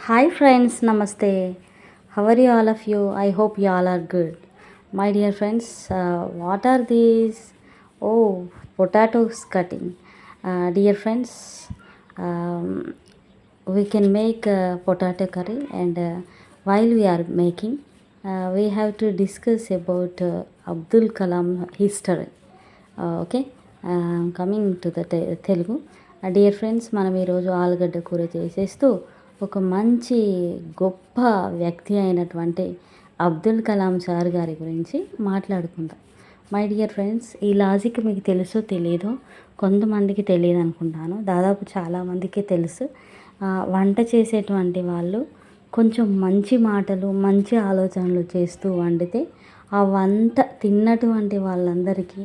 Hi friends, namaste. How are you all of you? I hope you all are good. My dear friends, what are these? Oh, potatoes cutting. Dear friends, um, we can make potato curry, and while we are making, we have to discuss about Abdul Kalam history. Okay. Coming to the Telugu. Dear friends, మనం ఈరోజు ఆలుగడ్డ కూర చేసేస్తూ ఒక మంచి గొప్ప వ్యక్తి అయినటువంటి అబ్దుల్ కలాం సార్ గారి గురించి మాట్లాడుకుందాం. మై డియర్ ఫ్రెండ్స్, ఈ లాజిక్ మీకు తెలుసో తెలియదో, కొంతమందికి తెలియదు అనుకుంటాను. దాదాపు చాలామందికి తెలుసు. వంట చేసేటువంటి వాళ్ళు కొంచెం మంచి మాటలు, మంచి ఆలోచనలు చేస్తూ వండితే ఆ వంట తిన్నటువంటి వాళ్ళందరికీ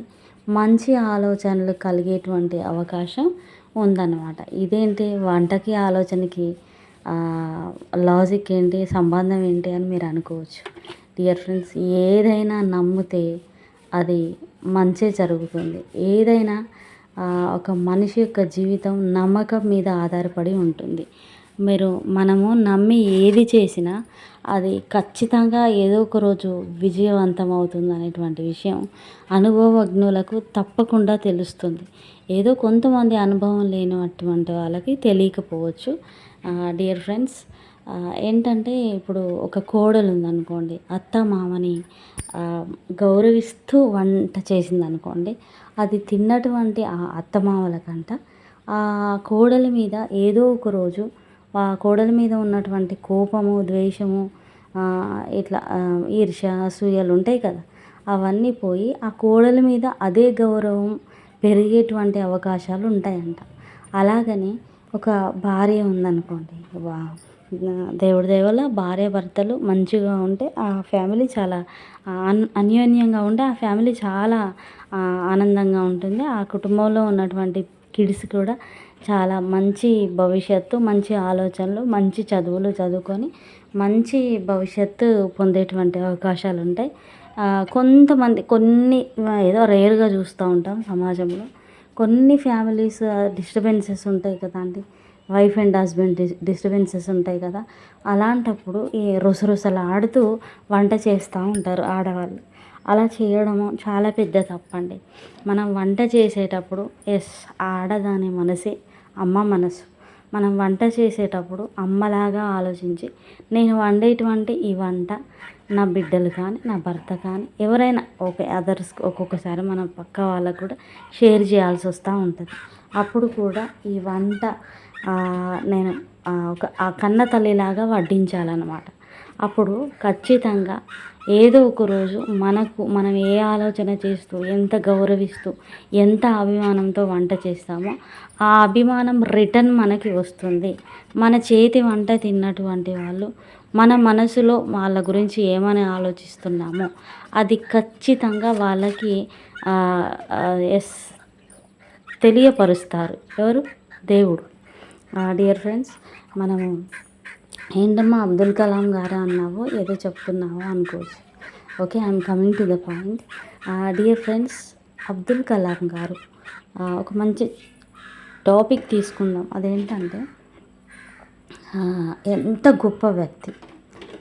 మంచి ఆలోచనలు కలిగేటువంటి అవకాశం ఉందన్నమాట. ఇదేంటి వంటకి ఆలోచనకి లాజిక్ ఏంటి, సంబంధం ఏంటి అని మీరు అనుకోవచ్చు. డియర్ ఫ్రెండ్స్, ఏదైనా నమ్మితే అది మంచే జరుగుతుంది. ఏదైనా ఒక మనిషి యొక్క జీవితం నమ్మకం మీద ఆధారపడి ఉంటుంది. మనము నమ్మి ఏది చేసినా అది ఖచ్చితంగా ఏదో ఒక రోజు విజయవంతం అవుతుంది అనేటువంటి విషయం అనుభవజ్ఞులకు తప్పకుండా తెలుస్తుంది. ఏదో కొంతమంది అనుభవం లేనటువంటి వాళ్ళకి తెలియకపోవచ్చు. డియర్ ఫ్రెండ్స్, ఏంటంటే ఇప్పుడు ఒక కోడలు ఉందనుకోండి, అత్త మామని గౌరవిస్తూ వంట చేసిందనుకోండి, అది తిన్నటువంటి ఆ అత్తమామలకంట ఆ కోడలి మీద ఏదో ఒక రోజు ఆ కోడలి మీద ఉన్నటువంటి కోపము, ద్వేషము, ఇట్లా ఈర్ష్య, అసూయలు ఉంటాయి కదా, అవన్నీ పోయి ఆ కోడలి మీద అదే గౌరవం పెరిగేటువంటి అవకాశాలు ఉంటాయంట. అలాగని ఒక భార్య ఉందనుకోండి, దేవుడి దయ వల్ల భార్యాభర్తలు మంచిగా ఉంటే ఆ ఫ్యామిలీ చాలా అన్యోన్యంగా ఉంటే ఆ ఫ్యామిలీ చాలా ఆనందంగా ఉంటుంది. ఆ కుటుంబంలో ఉన్నటువంటి కిడ్స్ కూడా చాలా మంచి భవిష్యత్తు, మంచి ఆలోచనలు, మంచి చదువులు చదువుకొని మంచి భవిష్యత్తు పొందేటువంటి అవకాశాలు ఉంటాయి. కొంతమంది ఏదో రేర్గా చూస్తూ ఉంటాం సమాజంలో. కొన్ని ఫ్యామిలీస్ డిస్టర్బెన్సెస్ ఉంటాయి కదా అండి, వైఫ్ అండ్ హస్బెండ్ డిస్టర్బెన్సెస్ ఉంటాయి కదా. అలాంటప్పుడు ఈ రుసరుసలాడుతూ వంట చేస్తూ ఉంటారు ఆడవాళ్ళు. అలా చేయడము చాలా పెద్ద తప్పండి. మనం వంట చేసేటప్పుడు ఆడదాని మనసే అమ్మ మనసు. మనం వంట చేసేటప్పుడు అమ్మలాగా ఆలోచించి, నేను వండేటువంటి ఈ వంట నా బిడ్డలు కానీ, నా భర్త కానీ, ఎవరైనా అదర్స్ ఒక్కొక్కసారి మనం పక్క వాళ్ళకు కూడా షేర్ చేయాల్సి వస్తూ ఉంటుంది. అప్పుడు కూడా ఈ వంట నేను ఆ కన్న తల్లిలాగా వడ్డించాలన్నమాట. అప్పుడు ఖచ్చితంగా ఏదో ఒక రోజు మనం ఏ ఆలోచన చేస్తూ, ఎంత గౌరవిస్తూ, ఎంత అభిమానంతో వంట చేస్తామో ఆ అభిమానం రిటర్న్ మనకి వస్తుంది. మన చేతి వంట తిన్నటువంటి వాళ్ళు మన మనసులో వాళ్ళ గురించి ఏమని ఆలోచిస్తున్నామో అది ఖచ్చితంగా వాళ్ళకి తెలియపరుస్తారు. ఎవరు? దేవుడు. డియర్ ఫ్రెండ్స్, మనము ఏంటమ్మా అబ్దుల్ కలాం గారు అన్నావో ఏదో చెప్తున్నావో అనుకోవచ్చు. Okay, I'm coming to the point. Dear friends, Abdul Kalam గారు ఒక మంచి టాపిక్ తీసుకుందాం. అదేంటంటే ఎంత గొప్ప వ్యక్తి,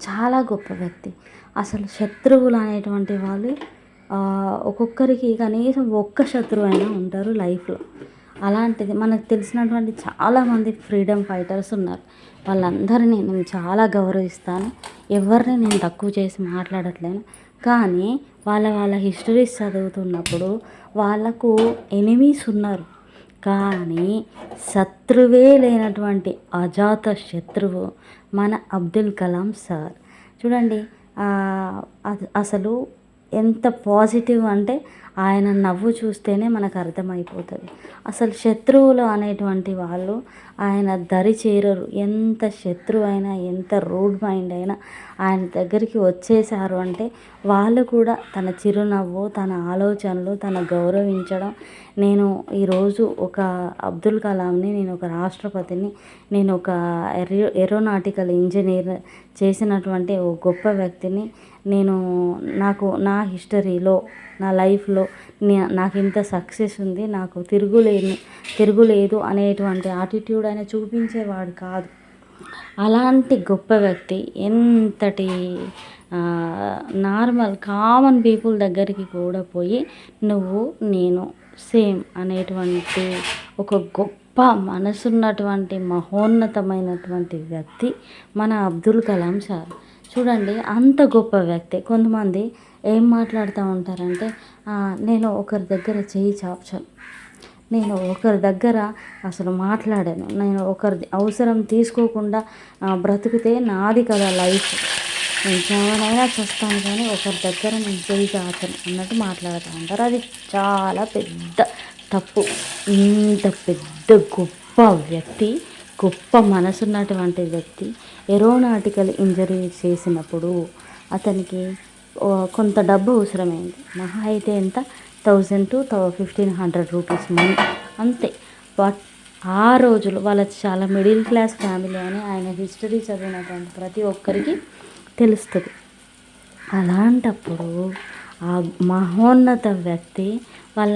చాలా గొప్ప వ్యక్తి. అసలు శత్రువులు అనేటువంటి వాళ్ళు ఒక్కొక్కరికి కనీసం ఒక్క శత్రువు అయినా ఉంటారు లైఫ్లో. అలాంటిది మనకు తెలిసినటువంటి చాలామంది ఫ్రీడమ్ ఫైటర్స్ ఉన్నారు. వాళ్ళందరినీ నేను చాలా గౌరవిస్తాను. ఎవరిని నేను తక్కువ చేసి మాట్లాడట్లేను. కానీ వాళ్ళ హిస్టరీస్ చదువుతున్నప్పుడు వాళ్ళకు ఎనిమీస్ ఉన్నారు, కానీ శత్రువే లేనటువంటి అజాత శత్రువు మన అబ్దుల్ కలాం సార్. చూడండి, అసలు ఎంత పాజిటివ్ అంటే ఆయన నవ్వు చూస్తేనే మనకు అర్థమైపోతుంది. అసలు శత్రువులు అనేటువంటి వాళ్ళు ఆయన దరి చేరరు. ఎంత శత్రువు అయినా, ఎంత రూడ్ మైండ్ అయినా ఆయన దగ్గరికి వచ్చేసారు అంటే వాళ్ళు కూడా తన చిరునవ్వు, తన ఆలోచనలు, తన గౌరవించడం. నేను ఈరోజు ఒక అబ్దుల్ కలాంని, నేను ఒక రాష్ట్రపతిని, నేను ఒక ఏరోనాటికల్ ఇంజనీర్ చేసినటువంటి ఓ గొప్ప వ్యక్తిని, నా హిస్టరీలో, నా లైఫ్లో నాకు ఇంత సక్సెస్ ఉంది, నాకు తిరుగులేదు అనేటువంటి యాటిట్యూడ్ ఆయన చూపించేవాడు కాదు. అలాంటి గొప్ప వ్యక్తి ఎంతటి నార్మల్ కామన్ పీపుల్ దగ్గరికి కూడా పోయి నువ్వు నేను సేమ్ అనేటువంటి ఒక గొప్ప మనసున్నటువంటి మహోన్నతమైనటువంటి వ్యక్తి మన అబ్దుల్ కలాం సార్. చూడండి అంత గొప్ప వ్యక్తి. కొంతమంది ఏం మాట్లాడుతూ ఉంటారంటే నేను ఒకరి దగ్గర చేయి చాచాను, నేను ఒకరి దగ్గర అసలు మాట్లాడాను, నేను ఒకరి అవసరం తీసుకోకుండా బ్రతికితే నాది కదా లైఫ్, నేను ఎవరైనా చేస్తాను కానీ ఒకరి దగ్గర నేను చేయి చాచను అన్నట్టు మాట్లాడుతూ ఉంటారు. అది చాలా పెద్ద తప్పు. ఇంత పెద్ద గొప్ప వ్యక్తి, గొప్ప మనసున్నటువంటి వ్యక్తి ఏరోనాటికల్ ఇంజరీ చేసినప్పుడు అతనికి కొంత డబ్బు అవసరమైంది. మహా అయితే ఎంత 1000 to 1500 రూపీస్ మనీ అంతే. బట్ ఆ రోజులు వాళ్ళది చాలా మిడిల్ క్లాస్ ఫ్యామిలీ అని ఆయన హిస్టరీ చదివినటువంటి ప్రతి ఒక్కరికి తెలుస్తుంది. అలాంటప్పుడు ఆ మహోన్నత వ్యక్తి వాళ్ళ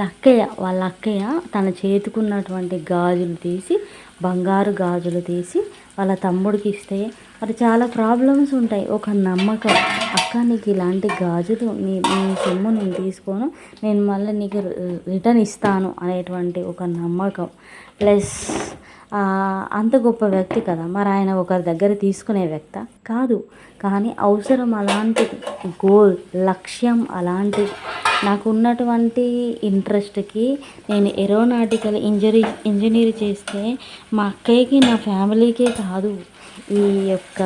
అక్కయ్య తన చేతికున్నటువంటి గాజులు తీసి, బంగారు గాజులు తీసి వాళ్ళ తమ్ముడికి ఇస్తే మరి చాలా ప్రాబ్లమ్స్ ఉంటాయి. ఒక నమ్మకం, అక్క నీకు ఇలాంటి గాజులు నీ సొమ్ము నేను తీసుకోను, నేను మళ్ళీ నీకు రిటర్న్ ఇస్తాను అనేటువంటి ఒక నమ్మకం ప్లస్ అంత గొప్ప వ్యక్తి కదా. మరి ఆయన ఒకరి దగ్గర తీసుకునే వ్యక్తి కాదు, కానీ అవసరం అలాంటిది, గోల్ లక్ష్యం అలాంటిది. నాకు ఉన్నటువంటి ఇంట్రెస్ట్కి నేను ఏరోనాటికల్ ఇంజనీర్ చేస్తే మా అక్కయ్యకి నా ఫ్యామిలీకే కాదు, ఈ యొక్క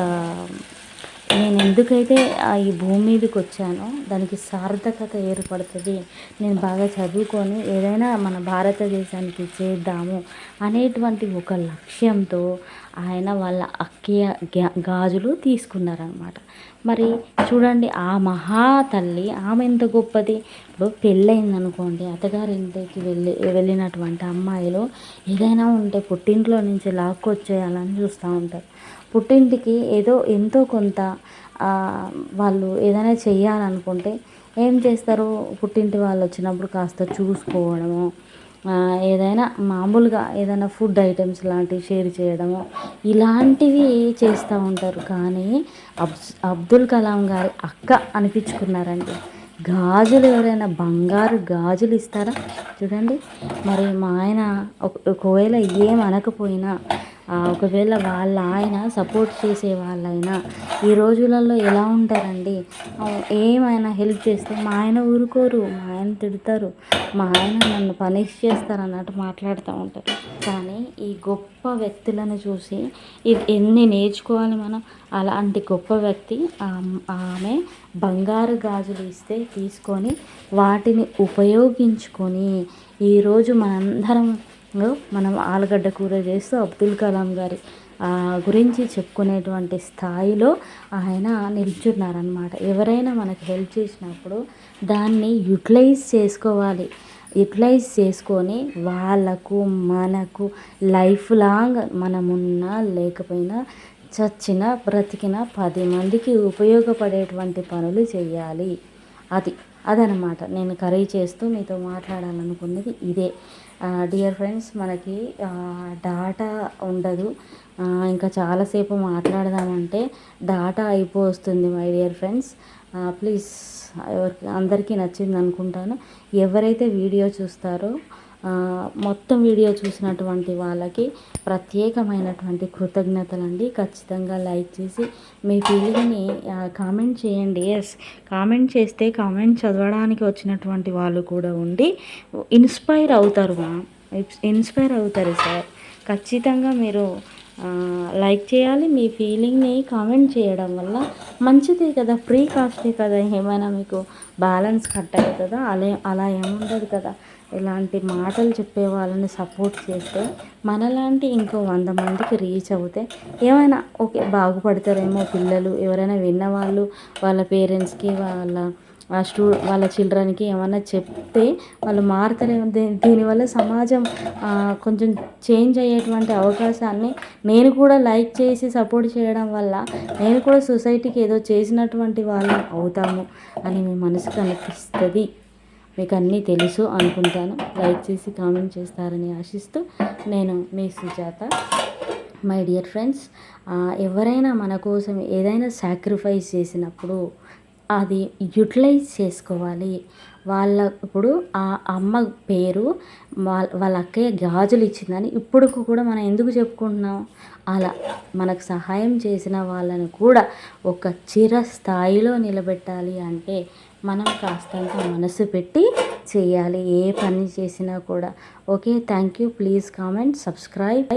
నేను ఎందుకైతే ఈ భూమి మీదకి వచ్చానో దానికి సార్థకత ఏర్పడుతుంది, నేను బాగా చదువుకొని ఏదైనా మన భారతదేశానికి చేద్దాము అనేటువంటి ఒక లక్ష్యంతో ఆయన వాళ్ళ అక్కయ్య గాజులు తీసుకున్నారనమాట. మరి చూడండి ఆ మహా తల్లి ఆమె ఎంత గొప్పది. ఇప్పుడు పెళ్ళయిందనుకోండి, అత్తగారింటికి వెళ్ళినటువంటి అమ్మాయిలు ఏదైనా ఉంటే పుట్టింట్లో నుంచి లాక్కొచ్చేయాలని చూస్తూ ఉంటారు. పుట్టింటికి ఏదో ఎంతో కొంత వాళ్ళు ఏదైనా చెయ్యాలనుకుంటే ఏం చేస్తారు, పుట్టింటి వాళ్ళు వచ్చినప్పుడు కాస్త చూసుకోవడము, ఏదైనా మామూలుగా ఏదైనా ఫుడ్ ఐటమ్స్ లాంటివి షేర్ చేయడము ఇలాంటివి చేస్తూ ఉంటారు. కానీ అబ్దుల్ కలాం గారి అక్క అనిపించుకున్నారండి. గాజులు ఎవరైనా బంగారు గాజులు ఇస్తారా చూడండి. మరి మా ఆయన ఒకవేళ ఏం అనకపోయినా, ఒకవేళ వాళ్ళ ఆయన సపోర్ట్ చేసే వాళ్ళైనా ఈ రోజులలో ఎలా ఉంటారండి, ఏమైనా హెల్ప్ చేస్తే మా ఆయన ఊరుకోరు, మా ఆయన తిడతారు, మా ఆయన నన్ను పనిష్ చేస్తారు అన్నట్టు మాట్లాడుతూ ఉంటారు. కానీ ఈ గొప్ప వ్యక్తులను చూసి ఎన్ని నేర్చుకోవాలి మనం. అలాంటి గొప్ప వ్యక్తి ఆమె బంగారు గాజులు ఇస్తే తీసుకొని వాటిని ఉపయోగించుకొని ఈరోజు మనం ఆలుగడ్డ కూర చేస్తూ అబ్దుల్ కలాం గారి గురించి చెప్పుకునేటువంటి స్థాయిలో ఆయన నిల్చున్నారనమాట. ఎవరైనా మనకు హెల్ప్ చేసినప్పుడు దాన్ని యూటిలైజ్ చేసుకోవాలి. యూటిలైజ్ చేసుకొని వాళ్ళకు మనకు లైఫ్ లాంగ్ మనమున్నా లేకపోయినా చచ్చినా బ్రతికిన 10 మందికి ఉపయోగపడేటువంటి పనులు చేయాలి. అదనమాట నేను కర్రీ చేస్తూ మీతో మాట్లాడాలనుకున్నది ఇదే. డియర్ ఫ్రెండ్స్, మనకి డాటా ఉండదు, ఇంకా చాలాసేపు మాట్లాడదామంటే డాటా అయిపోతుంది. మై డియర్ ఫ్రెండ్స్, ప్లీజ్ అందరికీ నచ్చింది అనుకుంటాను. ఎవరైతే వీడియో చూస్తారో మొత్తం వీడియో చూసినటువంటి వాళ్ళకి ప్రత్యేకమైనటువంటి కృతజ్ఞతలండి. ఖచ్చితంగా లైక్ చేసి మీ ఫీలింగ్ని కామెంట్ చేయండి. కామెంట్ చేస్తే కామెంట్ చదవడానికి వచ్చినటువంటి వాళ్ళు కూడా ఉండి ఇన్స్పైర్ అవుతారు సార్. ఖచ్చితంగా మీరు లైక్ చేయాలి. మీ ఫీలింగ్ని కామెంట్ చేయడం వల్ల మంచిదే కదా, ఫ్రీ కాస్టే కదా, ఏమైనా మీకు బ్యాలెన్స్ కట్ అవుతుందా? అలా ఏముండదు కదా. ఇలాంటి మాటలు చెప్పే వాళ్ళని సపోర్ట్ చేస్తే మనలాంటి ఇంకో 100 మందికి రీచ్ అవుతే ఏమైనా ఓకే బాగుపడతారేమో పిల్లలు. ఎవరైనా విన్నవాళ్ళు వాళ్ళ పేరెంట్స్కి వాళ్ళ చిల్డ్రన్కి ఏమైనా చెప్తే వాళ్ళు మారుతారేమో. దీనివల్ల సమాజం కొంచెం చేంజ్ అయ్యేటువంటి అవకాశాన్ని నేను కూడా లైక్ చేసి సపోర్ట్ చేయడం వల్ల నేను కూడా సొసైటీకి ఏదో చేసినటువంటి వాళ్ళం అవుతాము అని మీ మనసుకు అనిపిస్తుంది. మీకు అన్నీ తెలుసు అనుకుంటాను. లైక్ చేసి కామెంట్ చేస్తారని ఆశిస్తూ నేను మీ సుజాత. మై డియర్ ఫ్రెండ్స్, ఎవరైనా మన కోసం ఏదైనా సాక్రిఫైస్ చేసినప్పుడు అది యూటిలైజ్ చేసుకోవాలి. ఇప్పుడు ఆ అమ్మ పేరు వాళ్ళ అక్కయ్య గాజులు ఇచ్చిందని ఇప్పుడుకు కూడా మనం ఎందుకు చెప్పుకుంటున్నాం? అలా మనకు సహాయం చేసిన వాళ్ళని కూడా ఒక చిరస్థాయిలో నిలబెట్టాలి అంటే మనం కాస్తంత మనసు పెట్టి చేయాలి ఏ పని చేసినా కూడా. Okay, thank you. Please comment, subscribe.